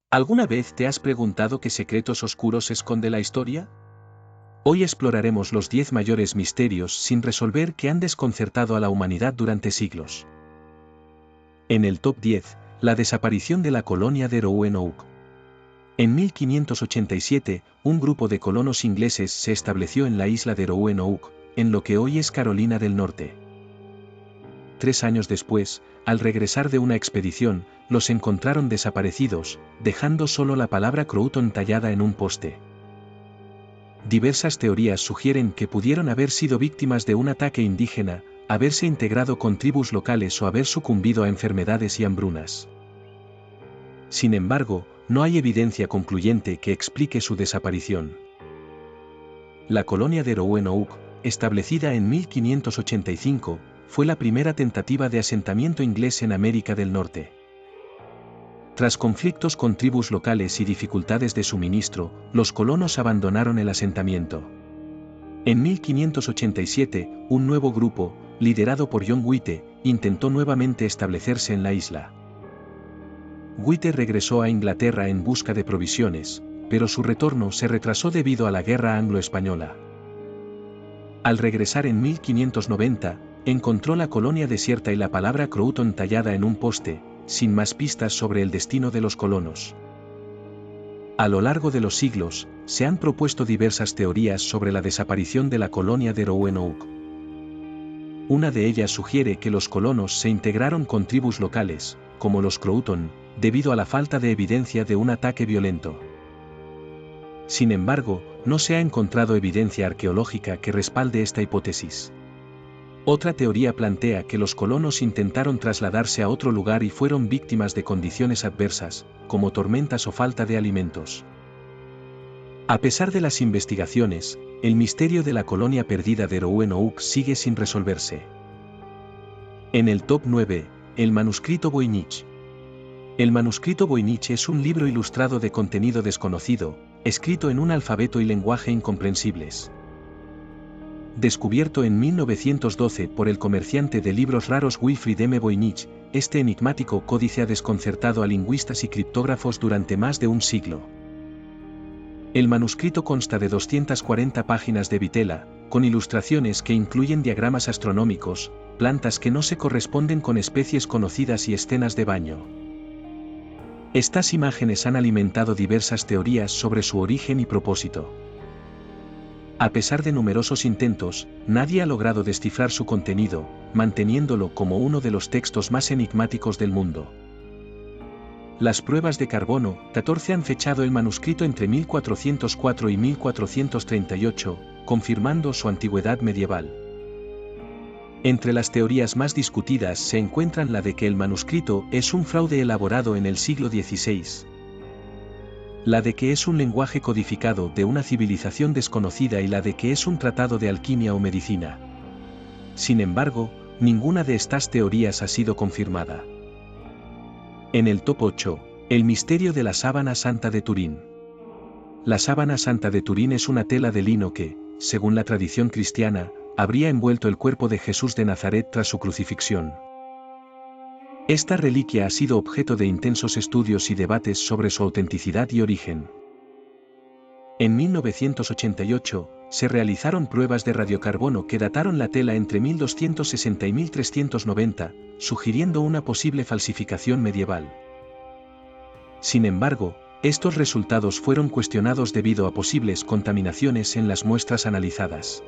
¿Alguna vez te has preguntado qué secretos oscuros esconde la historia? Hoy exploraremos los 10 mayores misterios sin resolver que han desconcertado a la humanidad durante siglos. En el top 10, la desaparición de la colonia de Roanoke. En 1587, un grupo de colonos ingleses se estableció en la isla de Roanoke, en lo que hoy es Carolina del Norte. 3 años después, al regresar de una expedición, los encontraron desaparecidos, dejando solo la palabra Croton tallada en un poste. Diversas teorías sugieren que pudieron haber sido víctimas de un ataque indígena, haberse integrado con tribus locales o haber sucumbido a enfermedades y hambrunas. Sin embargo, no hay evidencia concluyente que explique su desaparición. La colonia de Roanoke, establecida en 1585, fue la primera tentativa de asentamiento inglés en América del Norte. Tras conflictos con tribus locales y dificultades de suministro, los colonos abandonaron el asentamiento. En 1587, un nuevo grupo, liderado por John White, intentó nuevamente establecerse en la isla. White regresó a Inglaterra en busca de provisiones, pero su retorno se retrasó debido a la Guerra Anglo-Española. Al regresar en 1590, encontró la colonia desierta y la palabra Croton tallada en un poste, sin más pistas sobre el destino de los colonos. A lo largo de los siglos, se han propuesto diversas teorías sobre la desaparición de la colonia de Roanoke. Una de ellas sugiere que los colonos se integraron con tribus locales, como los Croton, debido a la falta de evidencia de un ataque violento. Sin embargo, no se ha encontrado evidencia arqueológica que respalde esta hipótesis. Otra teoría plantea que los colonos intentaron trasladarse a otro lugar y fueron víctimas de condiciones adversas, como tormentas o falta de alimentos. A pesar de las investigaciones, el misterio de la colonia perdida de Roanoke sigue sin resolverse. En el top 9, el manuscrito Voynich. El manuscrito Voynich es un libro ilustrado de contenido desconocido, escrito en un alfabeto y lenguaje incomprensibles. Descubierto en 1912 por el comerciante de libros raros Wilfrid M. Voynich, este enigmático códice ha desconcertado a lingüistas y criptógrafos durante más de un siglo. El manuscrito consta de 240 páginas de vitela, con ilustraciones que incluyen diagramas astronómicos, plantas que no se corresponden con especies conocidas y escenas de baño. Estas imágenes han alimentado diversas teorías sobre su origen y propósito. A pesar de numerosos intentos, nadie ha logrado descifrar su contenido, manteniéndolo como uno de los textos más enigmáticos del mundo. Las pruebas de carbono 14 han fechado el manuscrito entre 1404 y 1438, confirmando su antigüedad medieval. Entre las teorías más discutidas se encuentran la de que el manuscrito es un fraude elaborado en el siglo XVI. La de que es un lenguaje codificado de una civilización desconocida y la de que es un tratado de alquimia o medicina. Sin embargo, ninguna de estas teorías ha sido confirmada. En el top 8, el misterio de la sábana santa de Turín. La sábana santa de Turín es una tela de lino que, según la tradición cristiana, habría envuelto el cuerpo de Jesús de Nazaret tras su crucifixión. Esta reliquia ha sido objeto de intensos estudios y debates sobre su autenticidad y origen. En 1988, se realizaron pruebas de radiocarbono que dataron la tela entre 1260 y 1390, sugiriendo una posible falsificación medieval. Sin embargo, estos resultados fueron cuestionados debido a posibles contaminaciones en las muestras analizadas.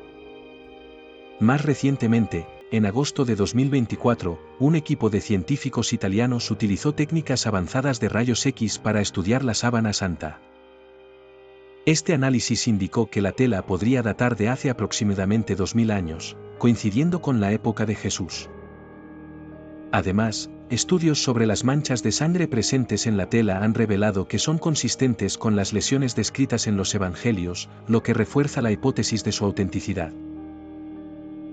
Más recientemente, en agosto de 2024, un equipo de científicos italianos utilizó técnicas avanzadas de rayos X para estudiar la sábana santa. Este análisis indicó que la tela podría datar de hace aproximadamente 2000 años, coincidiendo con la época de Jesús. Además, estudios sobre las manchas de sangre presentes en la tela han revelado que son consistentes con las lesiones descritas en los evangelios, lo que refuerza la hipótesis de su autenticidad.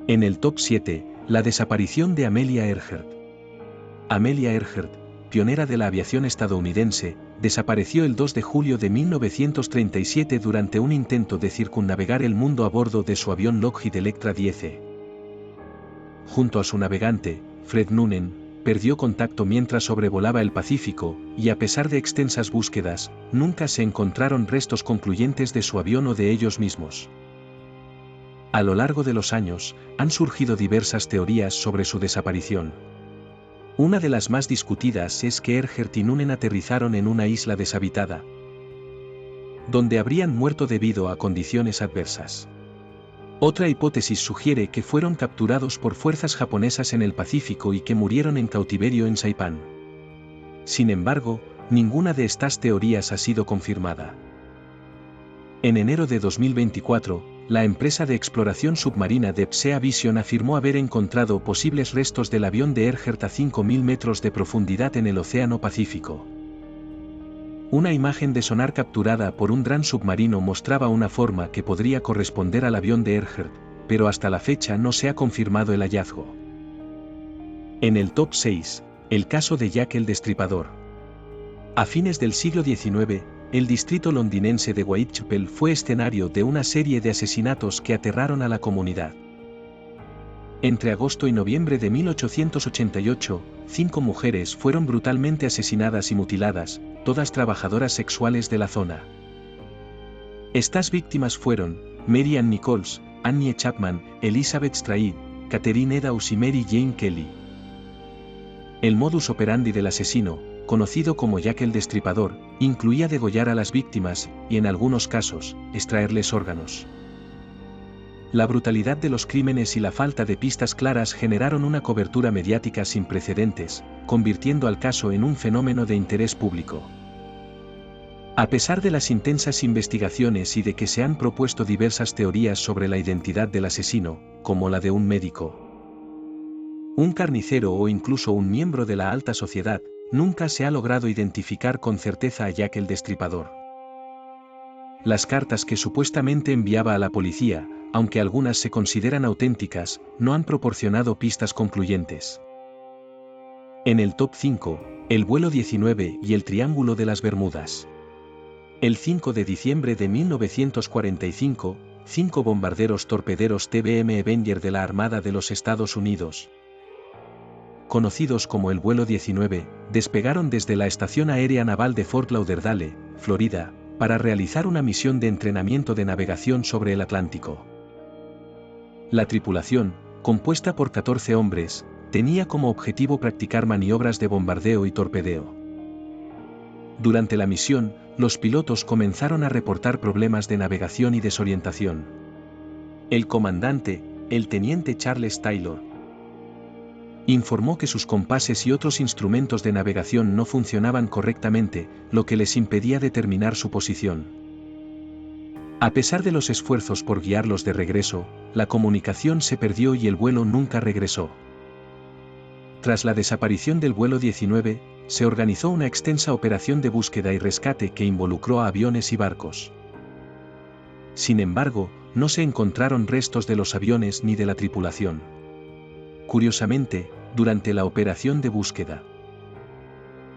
En el top 7, la desaparición de Amelia Earhart. Amelia Earhart, pionera de la aviación estadounidense, desapareció el 2 de julio de 1937 durante un intento de circunnavegar el mundo a bordo de su avión Lockheed Electra 10E. Junto a su navegante, Fred Noonan, perdió contacto mientras sobrevolaba el Pacífico, y a pesar de extensas búsquedas, nunca se encontraron restos concluyentes de su avión o de ellos mismos. A lo largo de los años, han surgido diversas teorías sobre su desaparición. Una de las más discutidas es que Earhart y Noonan aterrizaron en una isla deshabitada, donde habrían muerto debido a condiciones adversas. Otra hipótesis sugiere que fueron capturados por fuerzas japonesas en el Pacífico y que murieron en cautiverio en Saipán. Sin embargo, ninguna de estas teorías ha sido confirmada. En enero de 2024, la empresa de exploración submarina Deep Sea Vision afirmó haber encontrado posibles restos del avión de Earhart a 5.000 metros de profundidad en el Océano Pacífico. Una imagen de sonar capturada por un dron submarino mostraba una forma que podría corresponder al avión de Earhart, pero hasta la fecha no se ha confirmado el hallazgo. En el top 6, el caso de Jack el Destripador. A fines del siglo XIX, el distrito londinense de Whitechapel fue escenario de una serie de asesinatos que aterraron a la comunidad. Entre agosto y noviembre de 1888, 5 mujeres fueron brutalmente asesinadas y mutiladas, todas trabajadoras sexuales de la zona. Estas víctimas fueron Mary Ann Nichols, Annie Chapman, Elizabeth Stride, Catherine Eddowes y Mary Jane Kelly. El modus operandi del asesino, conocido como Jack el Destripador, incluía degollar a las víctimas y, en algunos casos, extraerles órganos. La brutalidad de los crímenes y la falta de pistas claras generaron una cobertura mediática sin precedentes, convirtiendo al caso en un fenómeno de interés público. A pesar de las intensas investigaciones y de que se han propuesto diversas teorías sobre la identidad del asesino, como la de un médico, un carnicero o incluso un miembro de la alta sociedad, nunca se ha logrado identificar con certeza a Jack el Destripador. Las cartas que supuestamente enviaba a la policía, aunque algunas se consideran auténticas, no han proporcionado pistas concluyentes. En el top 5, el vuelo 19 y el Triángulo de las Bermudas. El 5 de diciembre de 1945, 5 bombarderos torpederos TBM Avenger de la Armada de los Estados Unidos, conocidos como el vuelo 19, despegaron desde la Estación Aérea Naval de Fort Lauderdale, Florida, para realizar una misión de entrenamiento de navegación sobre el Atlántico. La tripulación, compuesta por 14 hombres, tenía como objetivo practicar maniobras de bombardeo y torpedeo. Durante la misión, los pilotos comenzaron a reportar problemas de navegación y desorientación. El comandante, el teniente Charles Taylor, informó que sus compases y otros instrumentos de navegación no funcionaban correctamente, lo que les impedía determinar su posición. A pesar de los esfuerzos por guiarlos de regreso, la comunicación se perdió y el vuelo nunca regresó. Tras la desaparición del vuelo 19, se organizó una extensa operación de búsqueda y rescate que involucró a aviones y barcos. Sin embargo, no se encontraron restos de los aviones ni de la tripulación. Curiosamente, durante la operación de búsqueda,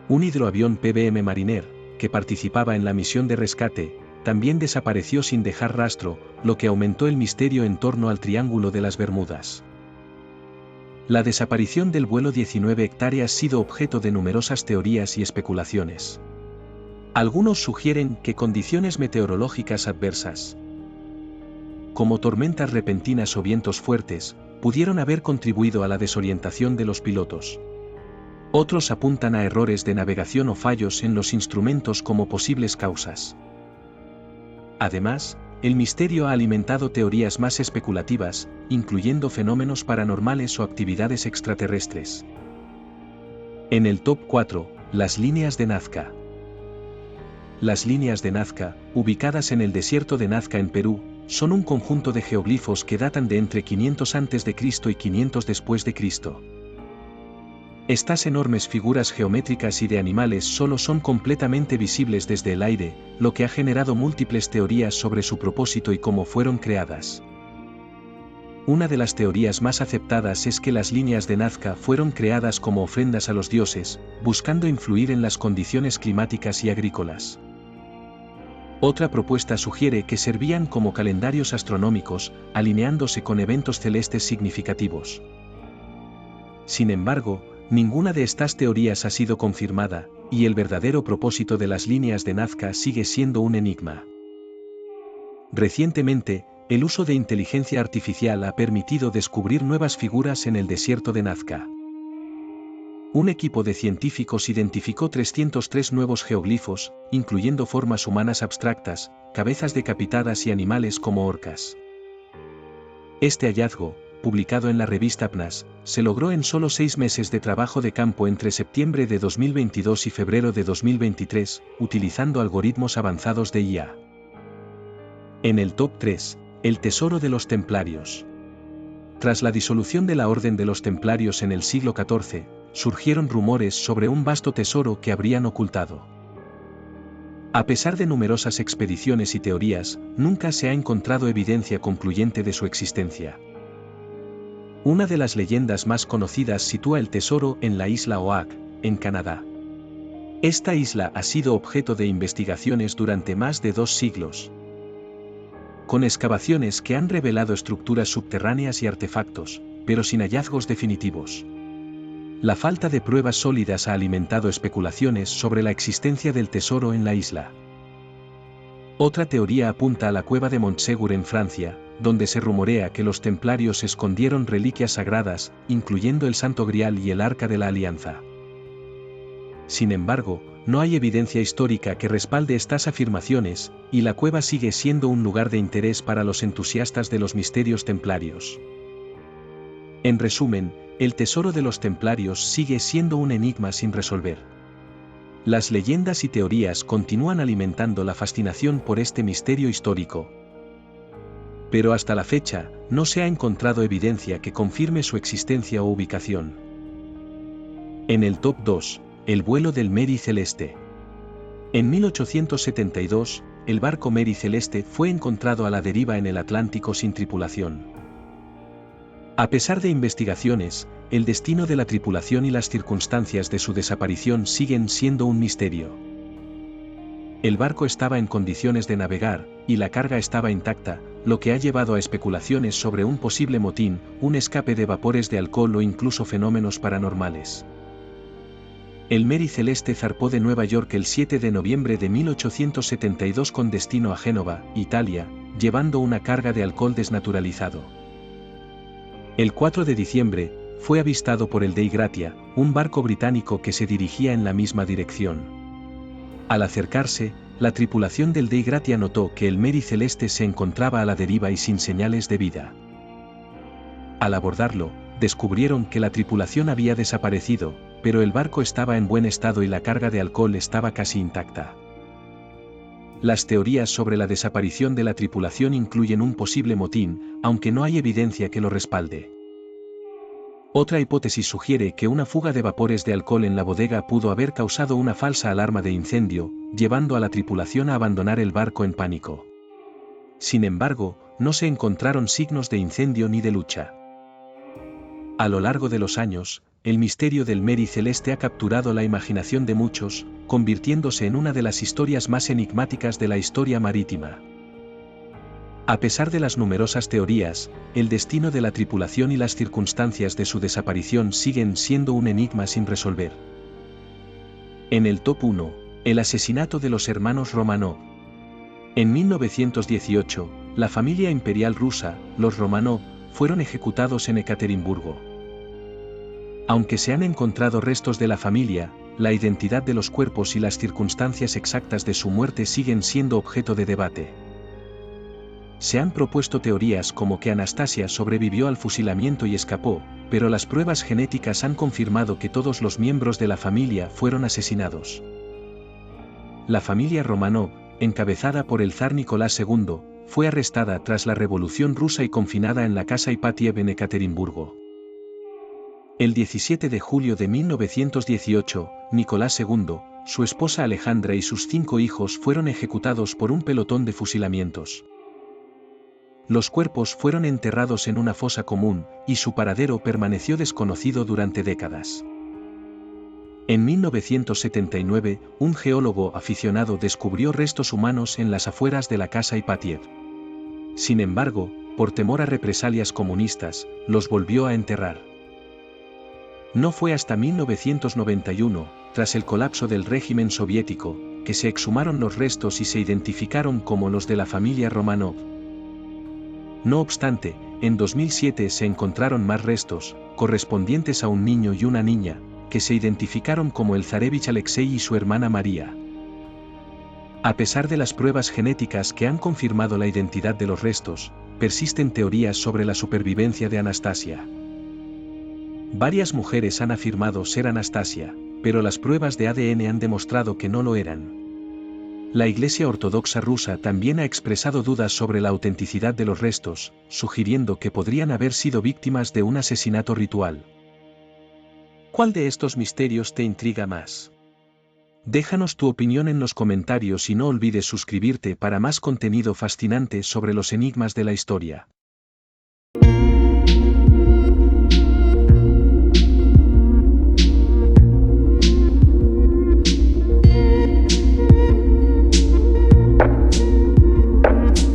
un hidroavión PBM Mariner, que participaba en la misión de rescate, también desapareció sin dejar rastro, lo que aumentó el misterio en torno al Triángulo de las Bermudas. La desaparición del vuelo 19 hectáreas ha sido objeto de numerosas teorías y especulaciones. Algunos sugieren que condiciones meteorológicas adversas, como tormentas repentinas o vientos fuertes, pudieron haber contribuido a la desorientación de los pilotos. Otros apuntan a errores de navegación o fallos en los instrumentos como posibles causas. Además, el misterio ha alimentado teorías más especulativas, incluyendo fenómenos paranormales o actividades extraterrestres. En el top 4, las líneas de Nazca. Las líneas de Nazca, ubicadas en el desierto de Nazca en Perú, son un conjunto de geoglifos que datan de entre 500 a.C. y 500 después de Cristo. Estas enormes figuras geométricas y de animales solo son completamente visibles desde el aire, lo que ha generado múltiples teorías sobre su propósito y cómo fueron creadas. Una de las teorías más aceptadas es que las líneas de Nazca fueron creadas como ofrendas a los dioses, buscando influir en las condiciones climáticas y agrícolas. Otra propuesta sugiere que servían como calendarios astronómicos, alineándose con eventos celestes significativos. Sin embargo, Ninguna de estas teorías ha sido confirmada, y el verdadero propósito de las líneas de Nazca sigue siendo un enigma. Recientemente, el uso de inteligencia artificial ha permitido descubrir nuevas figuras en el desierto de Nazca. Un equipo de científicos identificó 303 nuevos geoglifos, incluyendo formas humanas abstractas, cabezas decapitadas y animales como orcas. Este hallazgo, publicado en la revista PNAS, se logró en solo 6 meses de trabajo de campo entre septiembre de 2022 y febrero de 2023, utilizando algoritmos avanzados de IA. En el top 3, el tesoro de los templarios. Tras la disolución de la Orden de los Templarios en el siglo XIV, surgieron rumores sobre un vasto tesoro que habrían ocultado. A pesar de numerosas expediciones y teorías, nunca se ha encontrado evidencia concluyente de su existencia. Una de las leyendas más conocidas sitúa el tesoro en la isla Oahu, en Canadá. Esta isla ha sido objeto de investigaciones durante más de 2 siglos, con excavaciones que han revelado estructuras subterráneas y artefactos, pero sin hallazgos definitivos. La falta de pruebas sólidas ha alimentado especulaciones sobre la existencia del tesoro en la isla. Otra teoría apunta a la cueva de Montségur en Francia, donde se rumorea que los templarios escondieron reliquias sagradas, incluyendo el Santo Grial y el Arca de la Alianza. Sin embargo, no hay evidencia histórica que respalde estas afirmaciones, y la cueva sigue siendo un lugar de interés para los entusiastas de los misterios templarios. En resumen, el tesoro de los templarios sigue siendo un enigma sin resolver. Las leyendas y teorías continúan alimentando la fascinación por este misterio histórico. Pero hasta la fecha, no se ha encontrado evidencia que confirme su existencia o ubicación. En el top 2, el vuelo del Mary Celeste. En 1872, el barco Mary Celeste fue encontrado a la deriva en el Atlántico sin tripulación. A pesar de investigaciones, el destino de la tripulación y las circunstancias de su desaparición siguen siendo un misterio. El barco estaba en condiciones de navegar, y la carga estaba intacta, lo que ha llevado a especulaciones sobre un posible motín, un escape de vapores de alcohol o incluso fenómenos paranormales. El Mary Celeste zarpó de Nueva York el 7 de noviembre de 1872 con destino a Génova, Italia, llevando una carga de alcohol desnaturalizado. El 4 de diciembre, fue avistado por el Dei Gratia, un barco británico que se dirigía en la misma dirección. Al acercarse, la tripulación del Dei Gratia notó que el Mary Celeste se encontraba a la deriva y sin señales de vida. Al abordarlo, descubrieron que la tripulación había desaparecido, pero el barco estaba en buen estado y la carga de alcohol estaba casi intacta. Las teorías sobre la desaparición de la tripulación incluyen un posible motín, aunque no hay evidencia que lo respalde. Otra hipótesis sugiere que una fuga de vapores de alcohol en la bodega pudo haber causado una falsa alarma de incendio, llevando a la tripulación a abandonar el barco en pánico. Sin embargo, no se encontraron signos de incendio ni de lucha. A lo largo de los años, el misterio del Mary Celeste ha capturado la imaginación de muchos, convirtiéndose en una de las historias más enigmáticas de la historia marítima. A pesar de las numerosas teorías, el destino de la tripulación y las circunstancias de su desaparición siguen siendo un enigma sin resolver. En el top 1, el asesinato de los hermanos Romanov. En 1918, la familia imperial rusa, los Romanov, fueron ejecutados en Ekaterimburgo. Aunque se han encontrado restos de la familia, la identidad de los cuerpos y las circunstancias exactas de su muerte siguen siendo objeto de debate. Se han propuesto teorías como que Anastasia sobrevivió al fusilamiento y escapó, pero las pruebas genéticas han confirmado que todos los miembros de la familia fueron asesinados. La familia Romanov, encabezada por el zar Nicolás II, fue arrestada tras la Revolución Rusa y confinada en la casa Ipatiev en Ekaterimburgo. El 17 de julio de 1918, Nicolás II, su esposa Alejandra y sus 5 hijos fueron ejecutados por un pelotón de fusilamientos. Los cuerpos fueron enterrados en una fosa común, y su paradero permaneció desconocido durante décadas. En 1979, un geólogo aficionado descubrió restos humanos en las afueras de la casa Ipatiev. Sin embargo, por temor a represalias comunistas, los volvió a enterrar. No fue hasta 1991, tras el colapso del régimen soviético, que se exhumaron los restos y se identificaron como los de la familia Romanov. No obstante, en 2007 se encontraron más restos, correspondientes a un niño y una niña, que se identificaron como el zarevich Alexei y su hermana María. A pesar de las pruebas genéticas que han confirmado la identidad de los restos, persisten teorías sobre la supervivencia de Anastasia. Varias mujeres han afirmado ser Anastasia, pero las pruebas de ADN han demostrado que no lo eran. La Iglesia Ortodoxa rusa también ha expresado dudas sobre la autenticidad de los restos, sugiriendo que podrían haber sido víctimas de un asesinato ritual. ¿Cuál de estos misterios te intriga más? Déjanos tu opinión en los comentarios y no olvides suscribirte para más contenido fascinante sobre los enigmas de la historia.